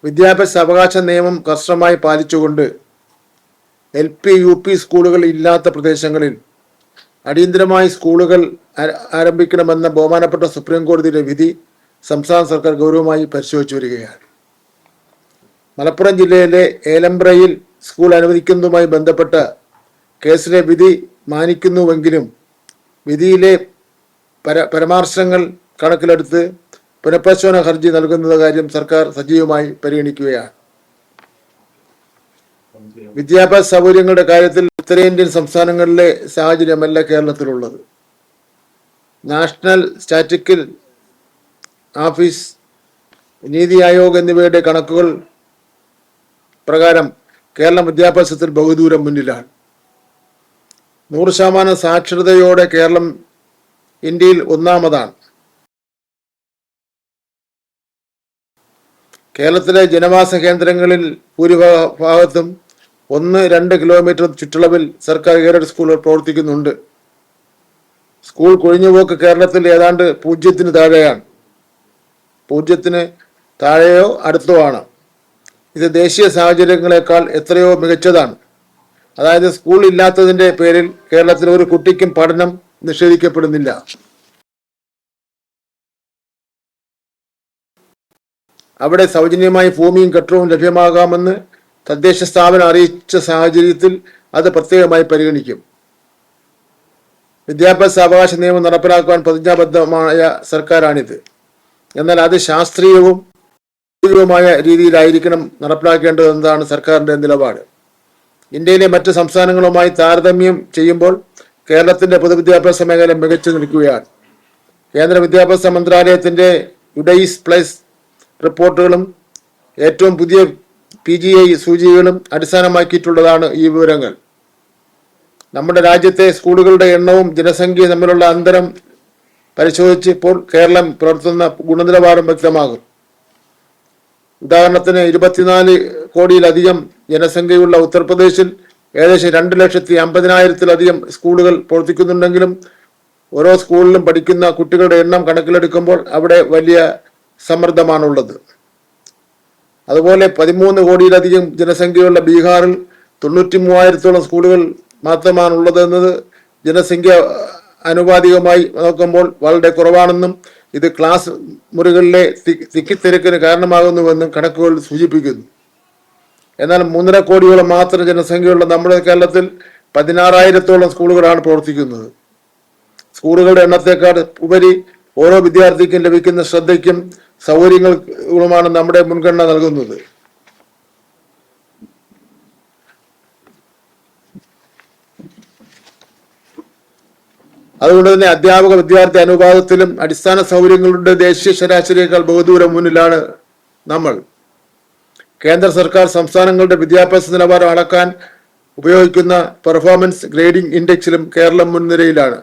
വിദ്യാഭ്യാസ അവകാശ നിയമം കർശനമായി പാലിച്ചുകൊണ്ട് LP UP സ്കൂളുകൾ ഇല്ലാത്ത പ്രദേശങ്ങളിൽ അടിയന്തരമായി സ്കൂളുകൾ ആരംഭിക്കണമെന്ന ബഹുമാനപ്പെട്ട സുപ്രീം കോടതിയുടെ വിധി സംസ്ഥാന സർക്കാർ ഗൗരവമായി പരിശോധിച്ചു വരികയാണ്. മലപ്പുറം ജില്ലയിലെ ഏലമ്പ്രയിൽ സ്കൂൾ അനുവദിക്കുന്നതുമായി ബന്ധപ്പെട്ട കേസിലെ വിധി മാനിക്കുന്നുവെങ്കിലും വിധിയിലെ പരാമർശങ്ങൾ കണക്കിലെടുത്ത് പുനഃപരിശോധന ഹർജി നൽകുന്ന കാര്യം സർക്കാർ സജീവമായി പരിഗണിക്കുകയാണ്. വിദ്യാഭ്യാസ സൗകര്യങ്ങളുടെ കാര്യത്തിൽ ഉത്തരേന്ത്യൻ സംസ്ഥാനങ്ങളിലെ സാഹചര്യമല്ല കേരളത്തിലുള്ളത്. National statistical office, NITI Aayog എന്നിവയുടെ കണക്കുകൾ പ്രകാരം കേരളം വിദ്യാഭ്യാസത്തിൽ ബഹുദൂരം മുന്നിലാണ്. 100% സാക്ഷരതയോടെ കേരളം ഇന്ത്യയിൽ ഒന്നാമതാണ്. കേരളത്തിലെ ജനവാസ കേന്ദ്രങ്ങളിൽ ഭൂരിഭാഗത്തും 1-2 കിലോമീറ്റർ ചുറ്റളവിൽ സർക്കാർ എയ്ഡഡ് സ്കൂളുകൾ പ്രവർത്തിക്കുന്നുണ്ട്. സ്കൂൾ കൊഴിഞ്ഞുപോക്ക് കേരളത്തിൽ ഏതാണ്ട് 0-ന് താഴെയാണ്. 0-ന് താഴെയോ അടുത്തോ ആണ്. ഇത് ദേശീയ സാഹചര്യങ്ങളെക്കാൾ എത്രയോ മികച്ചതാണ്. അതായത് സ്കൂൾ ഇല്ലാത്തതിൻ്റെ പേരിൽ കേരളത്തിൽ ഒരു കുട്ടിക്കും പഠനം നിഷേധിക്കപ്പെടുന്നില്ല. അവിടെ സൗജന്യമായി ഭൂമിയും കെട്ടിടവും ലഭ്യമാകാമെന്ന് തദ്ദേശ സ്ഥാപനം അറിയിച്ച സാഹചര്യത്തിൽ അത് പ്രത്യേകമായി പരിഗണിക്കും. വിദ്യാഭ്യാസ അവകാശ നിയമം നടപ്പിലാക്കുവാൻ പ്രതിജ്ഞാബദ്ധമായ സർക്കാരാണിത്. എന്നാൽ അത് ശാസ്ത്രീയവും മായ രീതിയിലായിരിക്കണം നടപ്പിലാക്കേണ്ടതെന്നതാണ് സർക്കാരിൻ്റെ നിലപാട്. ഇന്ത്യയിലെ മറ്റ് സംസ്ഥാനങ്ങളുമായി താരതമ്യം ചെയ്യുമ്പോൾ കേരളത്തിൻ്റെ പൊതുവിദ്യാഭ്യാസ മേഖല മികച്ചു നിൽക്കുകയാണ്. കേന്ദ്ര വിദ്യാഭ്യാസ മന്ത്രാലയത്തിൻ്റെ UDAIS പ്ലസ് റിപ്പോർട്ടുകളും ഏറ്റവും പുതിയ PGI സൂചികകളും അടിസ്ഥാനമാക്കിയിട്ടുള്ളതാണ് ഈ വിവരങ്ങൾ. നമ്മുടെ രാജ്യത്തെ സ്കൂളുകളുടെ എണ്ണവും ജനസംഖ്യയും തമ്മിലുള്ള അന്തരം പരിശോധിച്ച് ഇപ്പോൾ കേരളം പുലർത്തുന്ന ഗുണനിലവാരം വ്യക്തമാകും. ഉദാഹരണത്തിന് 24 കോടിയിലധികം ജനസംഖ്യയുള്ള ഉത്തർപ്രദേശിൽ ഏകദേശം 2,50,000-ത്തിലധികം സ്കൂളുകൾ പ്രവർത്തിക്കുന്നുണ്ടെങ്കിലും ഓരോ സ്കൂളിലും പഠിക്കുന്ന കുട്ടികളുടെ എണ്ണം കണക്കിലെടുക്കുമ്പോൾ അവിടെ വലിയ സമ്മർദ്ദമാണുള്ളത്. അതുപോലെ 13 കോടിയിലധികം ജനസംഖ്യയുള്ള ബീഹാറിൽ 93,000-ത്തോളം സ്കൂളുകൾ മാത്രമാണുള്ളതെന്നത് ജനസംഖ്യ അനുപാതികമായി നോക്കുമ്പോൾ വളരെ കുറവാണെന്നും ഇത് ക്ലാസ് മുറികളിലെ തിക്കിത്തിരക്കിന് കാരണമാകുന്നുവെന്നും കണക്കുകൾ സൂചിപ്പിക്കുന്നു. എന്നാൽ 3.5 കോടിയോളം മാത്രം ജനസംഖ്യയുള്ള നമ്മുടെ കേരളത്തിൽ 16,000-ത്തോളം സ്കൂളുകളാണ് പ്രവർത്തിക്കുന്നത്. സ്കൂളുകളുടെ എണ്ണത്തെക്കാൾ ഉപരി ഓരോ വിദ്യാർത്ഥിക്കും ലഭിക്കുന്ന ശ്രദ്ധയ്ക്കും സൗകര്യങ്ങളുമാണ് നമ്മുടെ മുൻഗണന നൽകുന്നത്. അതുകൊണ്ട് തന്നെ അധ്യാപക വിദ്യാർത്ഥി അനുപാതത്തിലും അടിസ്ഥാന സൗകര്യങ്ങളുടെ ദേശീയ ശരാശരിയേക്കാൾ ബഹുദൂരം മുന്നിലാണ് നമ്മൾ. കേന്ദ്ര സർക്കാർ സംസ്ഥാനങ്ങളുടെ വിദ്യാഭ്യാസ നിലവാരം അളക്കാൻ ഉപയോഗിക്കുന്ന പെർഫോമൻസ് ഗ്രേഡിംഗ് ഇൻഡെക്സിലും കേരളം മുൻനിരയിലാണ്.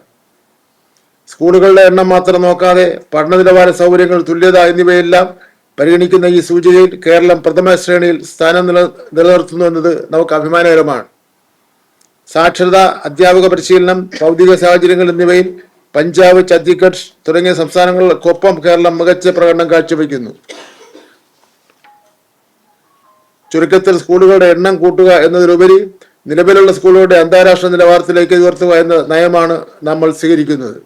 സ്കൂളുകളുടെ എണ്ണം മാത്രം നോക്കാതെ പഠന നിലവാര സൗകര്യങ്ങൾ, തുല്യത എന്നിവയെല്ലാം പരിഗണിക്കുന്ന ഈ സൂചികയിൽ കേരളം പ്രഥമ ശ്രേണിയിൽ സ്ഥാനം നിലനിർത്തുന്നു എന്നത് നമുക്ക് അഭിമാനകരമാണ്. സാക്ഷരത, അധ്യാപക പരിശീലനം, ഭൗതിക സാഹചര്യങ്ങൾ എന്നിവയിൽ പഞ്ചാബ്, ഛത്തീസ്ഗഡ് തുടങ്ങിയ സംസ്ഥാനങ്ങൾക്കൊപ്പം കേരളം മികച്ച പ്രകടനം കാഴ്ചവെക്കുന്നു. ചുരുക്കത്തിൽ സ്കൂളുകളുടെ എണ്ണം കൂട്ടുക എന്നതിലുപരി നിലവിലുള്ള സ്കൂളുകളുടെ അന്താരാഷ്ട്ര നിലവാരത്തിലേക്ക് ഉയർത്തുക എന്ന നയമാണ് നമ്മൾ സ്വീകരിക്കുന്നത്.